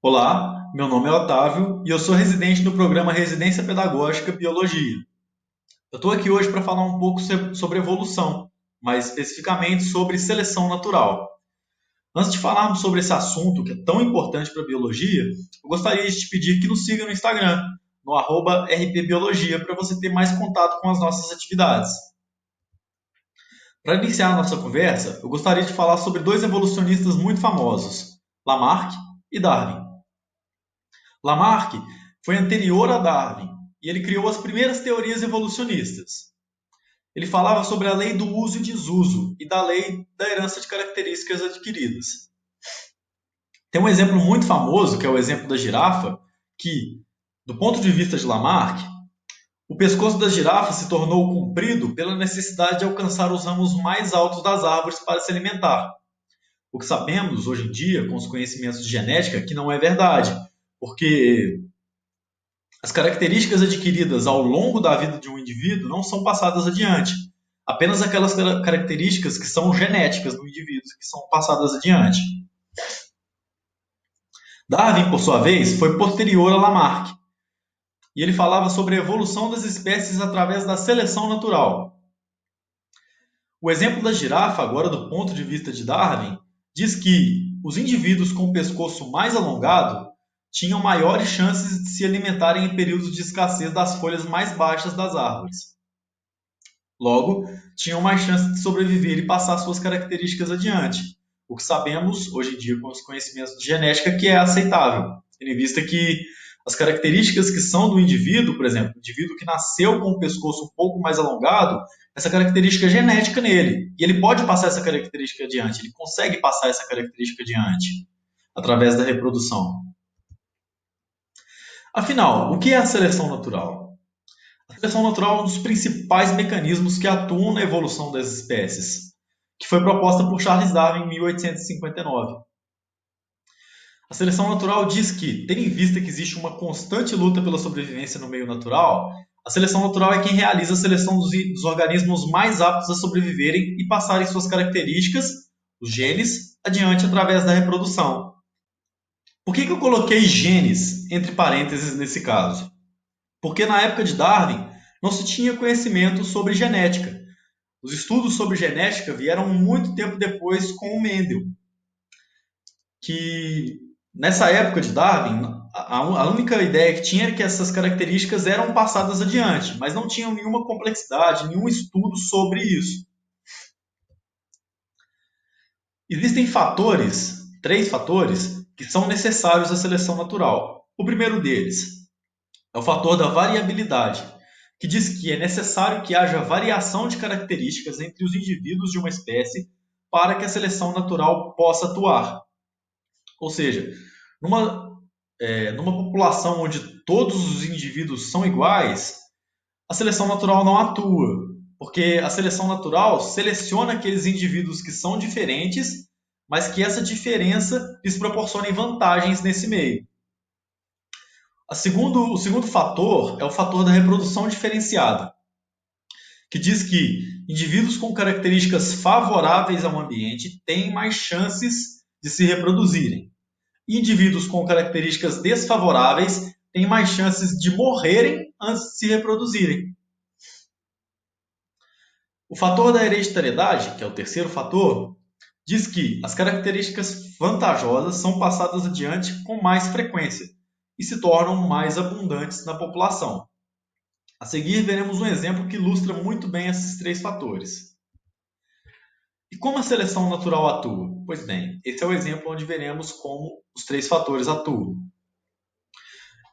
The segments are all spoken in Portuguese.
Olá, meu nome é Otávio e eu sou residente do programa Residência Pedagógica Biologia. Eu estou aqui hoje para falar um pouco sobre evolução, mais especificamente sobre seleção natural. Antes de falarmos sobre esse assunto que é tão importante para a biologia, eu gostaria de te pedir que nos siga no Instagram, no @rpbiologia, para você ter mais contato com as nossas atividades. Para iniciar a nossa conversa, eu gostaria de falar sobre dois evolucionistas muito famosos, Lamarck e Darwin. Lamarck foi anterior a Darwin e ele criou as primeiras teorias evolucionistas. Ele falava sobre a lei do uso e desuso e da lei da herança de características adquiridas. Tem um exemplo muito famoso, que é o exemplo da girafa, que, do ponto de vista de Lamarck, o pescoço da girafa se tornou comprido pela necessidade de alcançar os ramos mais altos das árvores para se alimentar. O que sabemos hoje em dia, com os conhecimentos de genética, que não é verdade, porque as características adquiridas ao longo da vida de um indivíduo não são passadas adiante. Apenas aquelas características que são genéticas do indivíduo que são passadas adiante. Darwin, por sua vez, foi posterior a Lamarck. E ele falava sobre a evolução das espécies através da seleção natural. O exemplo da girafa, agora do ponto de vista de Darwin, diz que os indivíduos com o pescoço mais alongado tinham maiores chances de se alimentarem em períodos de escassez das folhas mais baixas das árvores. Logo, tinham mais chances de sobreviver e passar suas características adiante, o que sabemos hoje em dia com os conhecimentos de genética que é aceitável, tendo em vista que as características que são do indivíduo, por exemplo, o indivíduo que nasceu com o pescoço um pouco mais alongado, essa característica é genética nele, e ele pode passar essa característica adiante, ele consegue passar essa característica adiante, através da reprodução. Afinal, o que é a seleção natural? A seleção natural é um dos principais mecanismos que atuam na evolução das espécies, que foi proposta por Charles Darwin em 1859. A seleção natural diz que, tendo em vista que existe uma constante luta pela sobrevivência no meio natural, a seleção natural é quem realiza a seleção dos organismos mais aptos a sobreviverem e passarem suas características, os genes, adiante através da reprodução. Por que eu coloquei genes entre parênteses nesse caso? Porque na época de Darwin não se tinha conhecimento sobre genética. Os estudos sobre genética vieram muito tempo depois com o Mendel, que nessa época de Darwin, a única ideia que tinha era que essas características eram passadas adiante, mas não tinham nenhuma complexidade, nenhum estudo sobre isso. Existem três fatores, que são necessários à seleção natural. O primeiro deles é o fator da variabilidade, que diz que é necessário que haja variação de características entre os indivíduos de uma espécie para que a seleção natural possa atuar. Ou seja, numa população onde todos os indivíduos são iguais, a seleção natural não atua, porque a seleção natural seleciona aqueles indivíduos que são diferentes, mas que essa diferença lhes proporcione vantagens nesse meio. O segundo fator é o fator da reprodução diferenciada, que diz que indivíduos com características favoráveis ao ambiente têm mais chances de se reproduzirem. E indivíduos com características desfavoráveis têm mais chances de morrerem antes de se reproduzirem. O fator da hereditariedade, que é o terceiro fator, diz que as características vantajosas são passadas adiante com mais frequência e se tornam mais abundantes na população. A seguir, veremos um exemplo que ilustra muito bem esses três fatores. E como a seleção natural atua? Pois bem, esse é o exemplo onde veremos como os três fatores atuam.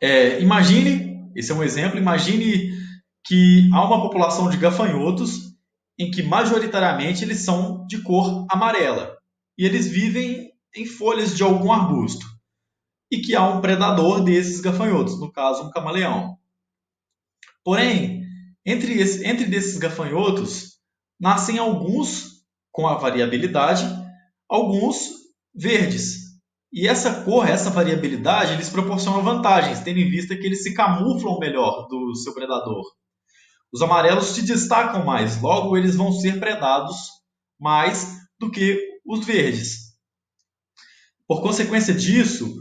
Esse é um exemplo, imagine que há uma população de gafanhotos em que majoritariamente eles são de cor amarela e eles vivem em folhas de algum arbusto e que há um predador desses gafanhotos, no caso um camaleão. Porém, entre desses gafanhotos nascem alguns com a variabilidade, alguns verdes. E essa cor, essa variabilidade, eles proporcionam vantagens, tendo em vista que eles se camuflam melhor do seu predador. Os amarelos se destacam mais, logo eles vão ser predados mais do que os verdes. Por consequência disso,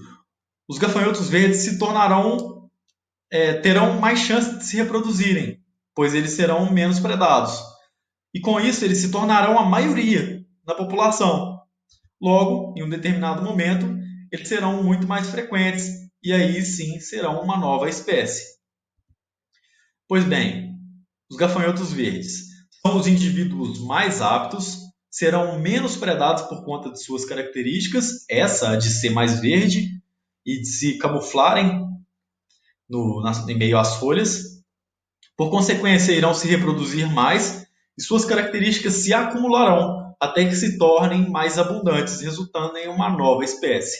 os gafanhotos verdes terão mais chance de se reproduzirem, pois eles serão menos predados. E com isso, eles se tornarão a maioria na população. Logo, em um determinado momento, eles serão muito mais frequentes e aí sim serão uma nova espécie. Pois bem, os gafanhotos verdes são os indivíduos mais aptos, serão menos predados por conta de suas características, essa de ser mais verde e de se camuflarem em meio às folhas. Por consequência, irão se reproduzir mais e suas características se acumularão até que se tornem mais abundantes, resultando em uma nova espécie.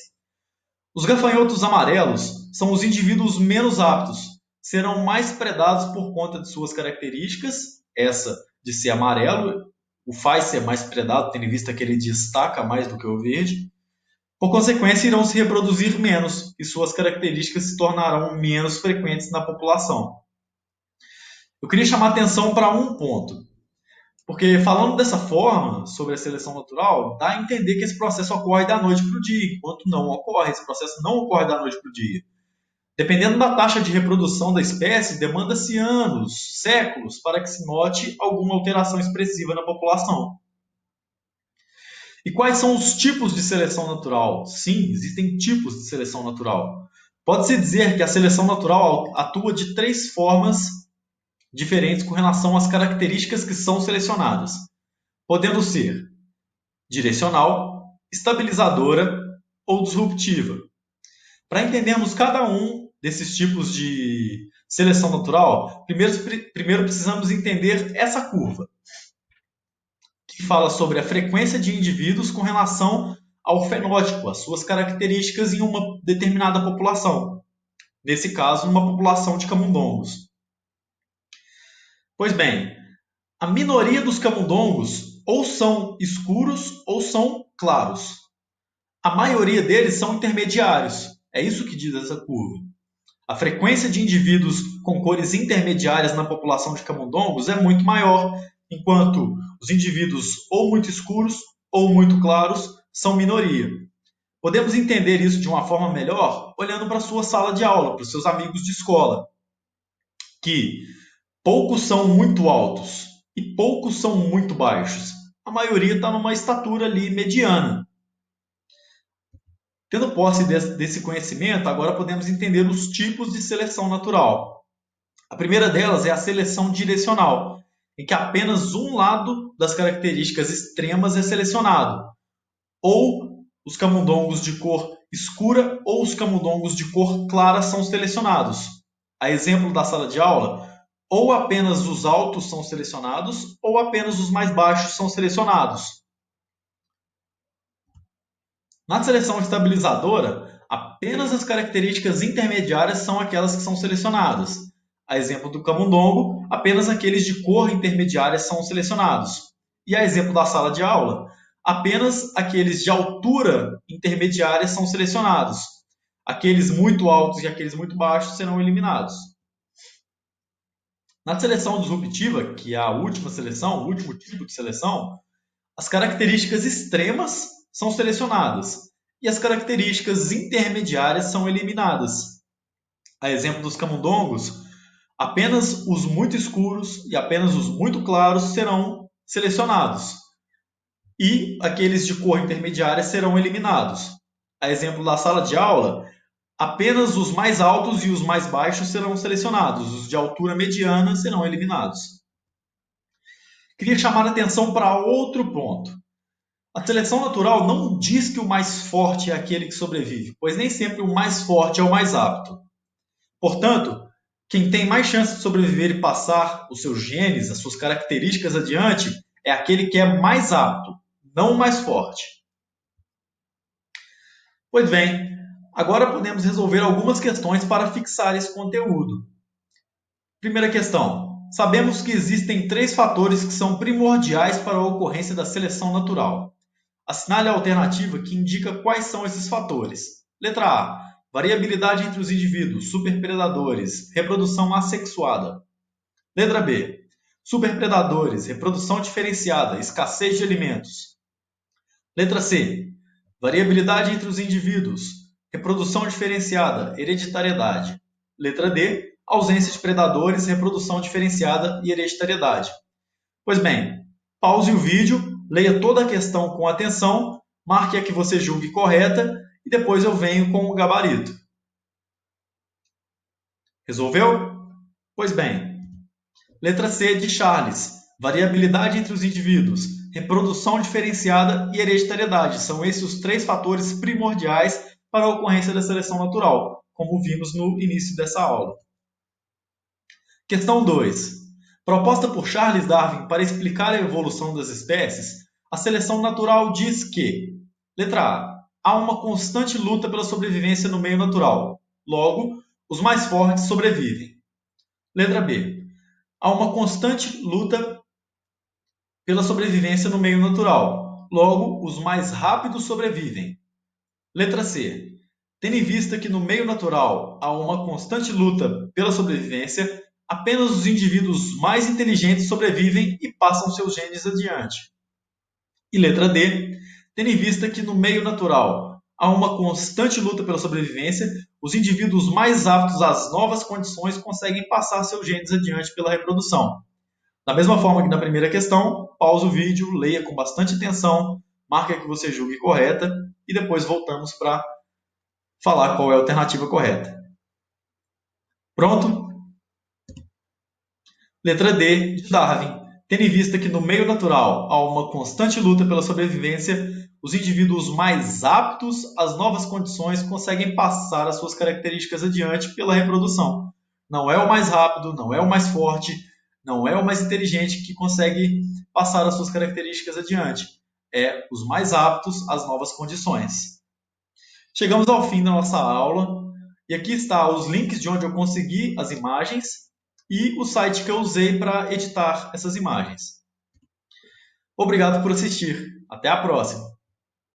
Os gafanhotos amarelos são os indivíduos menos aptos, serão mais predados por conta de suas características, essa de ser amarelo o faz ser mais predado, tendo em vista que ele destaca mais do que o verde. Por consequência, irão se reproduzir menos e suas características se tornarão menos frequentes na população. Eu queria chamar a atenção para um ponto, porque falando dessa forma, sobre a seleção natural, dá a entender que esse processo ocorre da noite para o dia, enquanto não ocorre, esse processo não ocorre da noite para o dia. Dependendo da taxa de reprodução da espécie, demanda-se anos, séculos, para que se note alguma alteração expressiva na população. E quais são os tipos de seleção natural? Sim, existem tipos de seleção natural. Pode-se dizer que a seleção natural atua de 3 formas diferentes com relação às características que são selecionadas, podendo ser direcional, estabilizadora ou disruptiva. Para entendermos cada um desses tipos de seleção natural, primeiro precisamos entender essa curva, que fala sobre a frequência de indivíduos com relação ao fenótipo, as suas características em uma determinada população. Nesse caso, uma população de camundongos. Pois bem, a minoria dos camundongos ou são escuros ou são claros. A maioria deles são intermediários. É isso que diz essa curva. A frequência de indivíduos com cores intermediárias na população de camundongos é muito maior, enquanto os indivíduos ou muito escuros ou muito claros são minoria. Podemos entender isso de uma forma melhor olhando para a sua sala de aula, para os seus amigos de escola, que poucos são muito altos e poucos são muito baixos. A maioria está numa estatura ali mediana. Tendo posse desse conhecimento, agora podemos entender os tipos de seleção natural. A primeira delas é a seleção direcional, em que apenas um lado das características extremas é selecionado, ou os camundongos de cor escura ou os camundongos de cor clara são selecionados. A exemplo da sala de aula, ou apenas os altos são selecionados, ou apenas os mais baixos são selecionados. Na seleção estabilizadora, apenas as características intermediárias são aquelas que são selecionadas. A exemplo do camundongo, apenas aqueles de cor intermediária são selecionados. E a exemplo da sala de aula, apenas aqueles de altura intermediária são selecionados. Aqueles muito altos e aqueles muito baixos serão eliminados. Na seleção disruptiva, que é a última seleção, o último tipo de seleção, as características extremas são selecionadas e as características intermediárias são eliminadas. A exemplo dos camundongos, apenas os muito escuros e apenas os muito claros serão selecionados e aqueles de cor intermediária serão eliminados. A exemplo da sala de aula, apenas os mais altos e os mais baixos serão selecionados, os de altura mediana serão eliminados. Queria chamar a atenção para outro ponto. A seleção natural não diz que o mais forte é aquele que sobrevive, pois nem sempre o mais forte é o mais apto. Portanto, quem tem mais chance de sobreviver e passar os seus genes, as suas características adiante, é aquele que é mais apto, não o mais forte. Pois bem, agora podemos resolver algumas questões para fixar esse conteúdo. Primeira questão. Sabemos que existem 3 fatores que são primordiais para a ocorrência da seleção natural. Assinale a alternativa que indica quais são esses fatores. Letra A. Variabilidade entre os indivíduos, superpredadores, reprodução assexuada. Letra B. Superpredadores, reprodução diferenciada, escassez de alimentos. Letra C. Variabilidade entre os indivíduos, reprodução diferenciada, hereditariedade. Letra D, ausência de predadores, reprodução diferenciada e hereditariedade. Pois bem, pause o vídeo, leia toda a questão com atenção, marque a que você julgue correta e depois eu venho com o gabarito. Resolveu? Pois bem. Letra C de Charles. Variabilidade entre os indivíduos, reprodução diferenciada e hereditariedade. São esses os três fatores primordiais para a ocorrência da seleção natural, como vimos no início dessa aula. Questão 2. Proposta por Charles Darwin para explicar a evolução das espécies, a seleção natural diz que: letra A. Há uma constante luta pela sobrevivência no meio natural. Logo, os mais fortes sobrevivem. Letra B. Há uma constante luta pela sobrevivência no meio natural. Logo, os mais rápidos sobrevivem. Letra C. Tendo em vista que no meio natural há uma constante luta pela sobrevivência, apenas os indivíduos mais inteligentes sobrevivem e passam seus genes adiante. E letra D. Tendo em vista que no meio natural há uma constante luta pela sobrevivência, os indivíduos mais aptos às novas condições conseguem passar seus genes adiante pela reprodução. Da mesma forma que na primeira questão, pause o vídeo, leia com bastante atenção, marque a que você julgue correta e depois voltamos para falar qual é a alternativa correta. Pronto? Letra D de Darwin. Tendo em vista que no meio natural há uma constante luta pela sobrevivência, os indivíduos mais aptos às novas condições conseguem passar as suas características adiante pela reprodução. Não é o mais rápido, não é o mais forte, não é o mais inteligente que consegue passar as suas características adiante. É os mais aptos às novas condições. Chegamos ao fim da nossa aula e aqui está os links de onde eu consegui as imagens e o site que eu usei para editar essas imagens. Obrigado por assistir. Até a próxima!